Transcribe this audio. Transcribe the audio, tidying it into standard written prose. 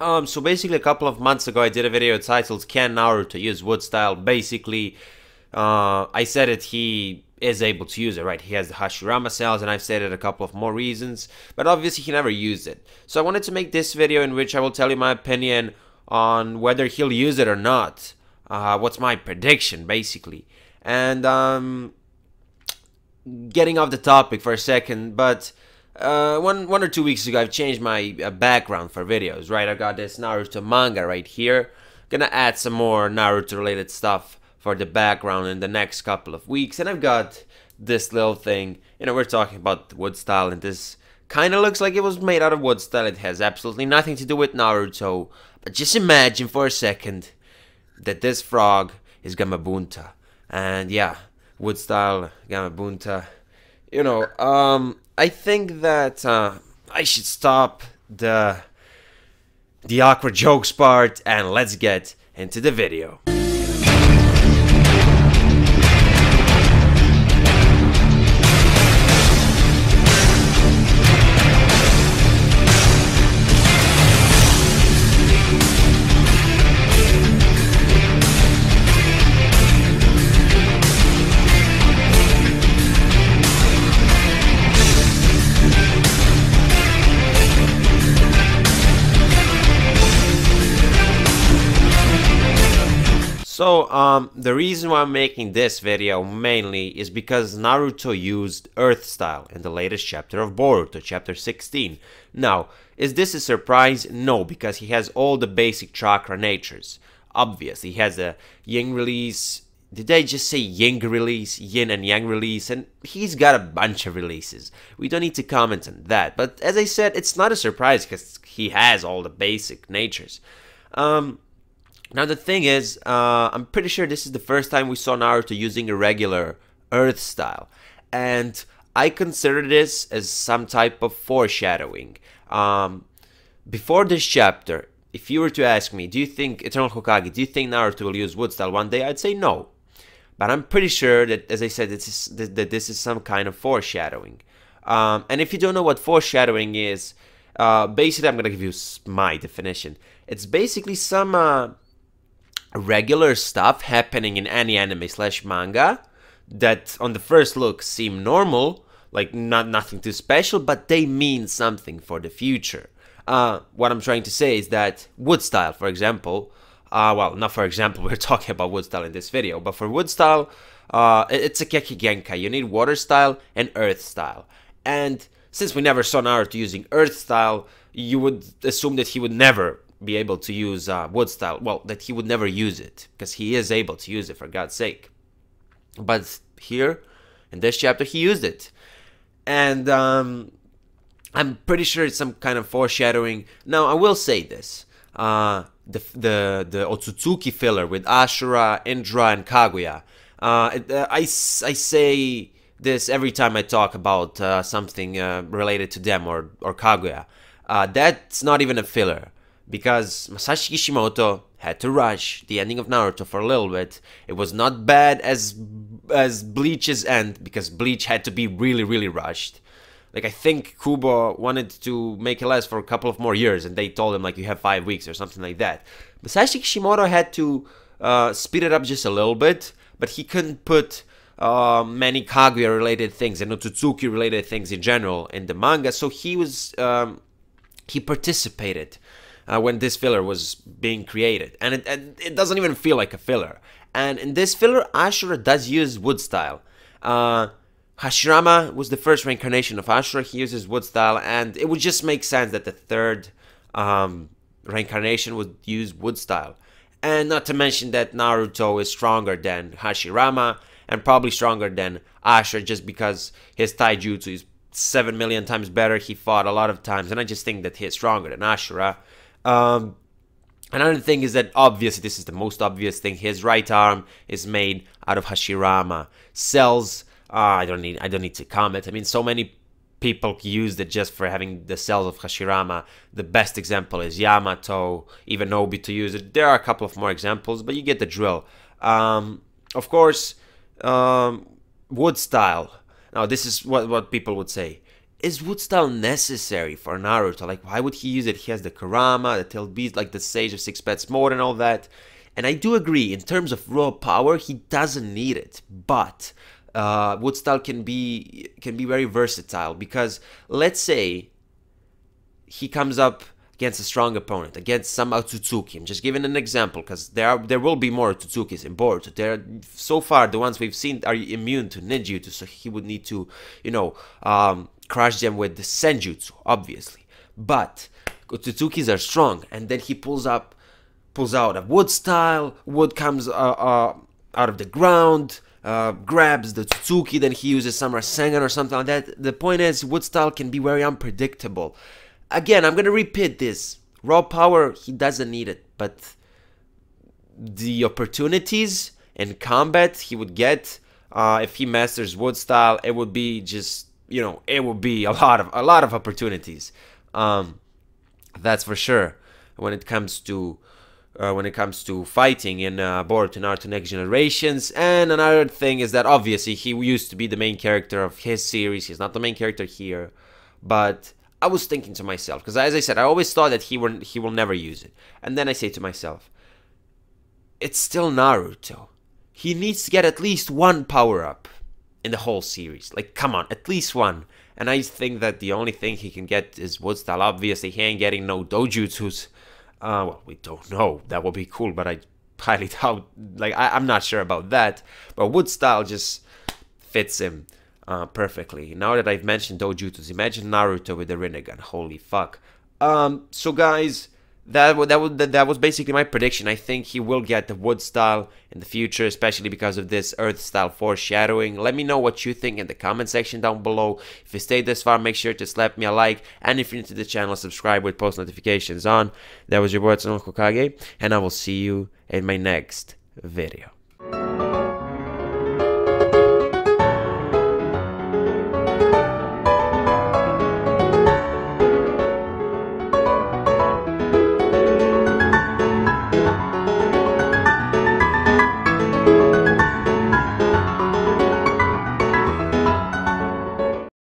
So basically a couple of months ago I did a video titled Can Naruto use wood style? Basically, I said that he is able to use it, right? He has the Hashirama cells, and I've stated a couple of more reasons, but obviously he never used it. So I wanted to make this video in which I will tell you my opinion on whether he'll use it or not. What's my prediction, basically. And getting off the topic for a second, but one or 2 weeks ago I've changed my background for videos, right? I got this Naruto manga right here. Gonna add some more Naruto related stuff for the background in the next couple of weeks, and I've got this little thing. You know, we're talking about wood style, and this kind of looks like it was made out of wood style. It has absolutely nothing to do with Naruto, but just imagine for a second that this frog is Gamabunta, and yeah, wood style Gamabunta. You know, I think that I should stop the awkward jokes part and let's get into the video. So, the reason why I'm making this video mainly is because Naruto used Earth Style in the latest chapter of Boruto, chapter 16. Now, is this a surprise? No, because he has all the basic chakra natures. Obviously, he has a Yin release. Did I just say Yin release, Yin and Yang release? And he's got a bunch of releases. We don't need to comment on that. But as I said, it's not a surprise because he has all the basic natures. Now the thing is, I'm pretty sure this is the first time we saw Naruto using a regular Earth style, and I consider this as some type of foreshadowing. Before this chapter, if you were to ask me, do you think Eternal Hokage, do you think Naruto will use wood style one day, I'd say no. But I'm pretty sure that, as I said, this is some kind of foreshadowing. And if you don't know what foreshadowing is, basically I'm gonna give you my definition. It's basically some regular stuff happening in any anime slash manga that on the first look seem normal, like nothing too special, but they mean something for the future. What I'm trying to say is that wood style, for example, well, not for example, we're talking about wood style in this video, but for wood style, it's a Keki Genkai. You need water style and earth style. And since we never saw Naruto using earth style, you would assume that he would never be able to use wood style. Well, that he would never use it, because he is able to use it, for God's sake. But here, in this chapter, he used it. And I'm pretty sure it's some kind of foreshadowing. Now, I will say this. The Otsutsuki filler with Ashura, Indra, and Kaguya. I say this every time I talk about something related to them or Kaguya. That's not even a filler, because Masashi Kishimoto had to rush the ending of Naruto for a little bit. It was not bad as Bleach's end, because Bleach had to be really rushed. Like, I think Kubo wanted to make it last for a couple of more years, and they told him, like, you have 5 weeks or something like that. Masashi Kishimoto had to speed it up just a little bit, but he couldn't put many Kaguya-related things and Otsutsuki-related things in general in the manga, so he was he participated when this filler was being created, and it doesn't even feel like a filler. And in this filler, Ashura does use wood style. Hashirama was the first reincarnation of Ashura. He uses wood style, and it would just make sense that the third reincarnation would use wood style. And not to mention that Naruto is stronger than Hashirama, and probably stronger than Ashura, just because his taijutsu is 7 million times better. He fought a lot of times, and I just think that he is stronger than Ashura. Another thing is that obviously this is the most obvious thing. His right arm is made out of Hashirama cells. I don't need to comment. I mean, so many people used it just for having the cells of Hashirama. The best example is Yamato, even Obito used it. There are a couple of more examples, but you get the drill. Of course, wood style. Now, this is what people would say. is wood style necessary for Naruto? Like, why would he use it? He has the Kurama, the Tailed Beast, like the Sage of Six Pets Mode and all that. And I do agree, in terms of raw power, he doesn't need it. But wood style can be very versatile, because let's say he comes up against a strong opponent, against some Otsutsuki. I'm just giving an example, because there will be more Otsutsukis in Boruto. So far, the ones we've seen are immune to ninjutsu, so he would need to, you know, crush them with the senjutsu, obviously. But Otsutsukis are strong, and then he pulls out a wood style. Wood comes out of the ground, grabs the Otsutsuki, then he uses some Rasengan or something like that. The point is, wood style can be very unpredictable. Again, I'm gonna repeat this. Raw power, he doesn't need it, but the opportunities in combat he would get if he masters wood style, it would be just, you know, it would be a lot of opportunities. That's for sure. When it comes to fighting in Boruto, Naruto Next Generations. And another thing is that obviously he used to be the main character of his series. He's not the main character here, but I was thinking to myself, because as I said, I always thought that he will never use it. And then I say to myself, it's still Naruto. He needs to get at least one power-up in the whole series. Like, come on, at least one. And I think that the only thing he can get is wood style. Obviously, he ain't getting no dojutsus. Well, we don't know. That would be cool, but I highly doubt. Like, I'm not sure about that. But wood style just fits him perfectly. Now that I've mentioned dojutsus, imagine Naruto with the Rinnegan. Holy fuck. So guys, that was basically my prediction. I think he will get the wood style in the future, especially because of this earth style foreshadowing. Let me know what you think in the comment section down below. If you stayed this far, make sure to slap me a like, and if you're new to the channel, subscribe with post notifications on. That was your boy 7th Hokage, and I will see you in my next video.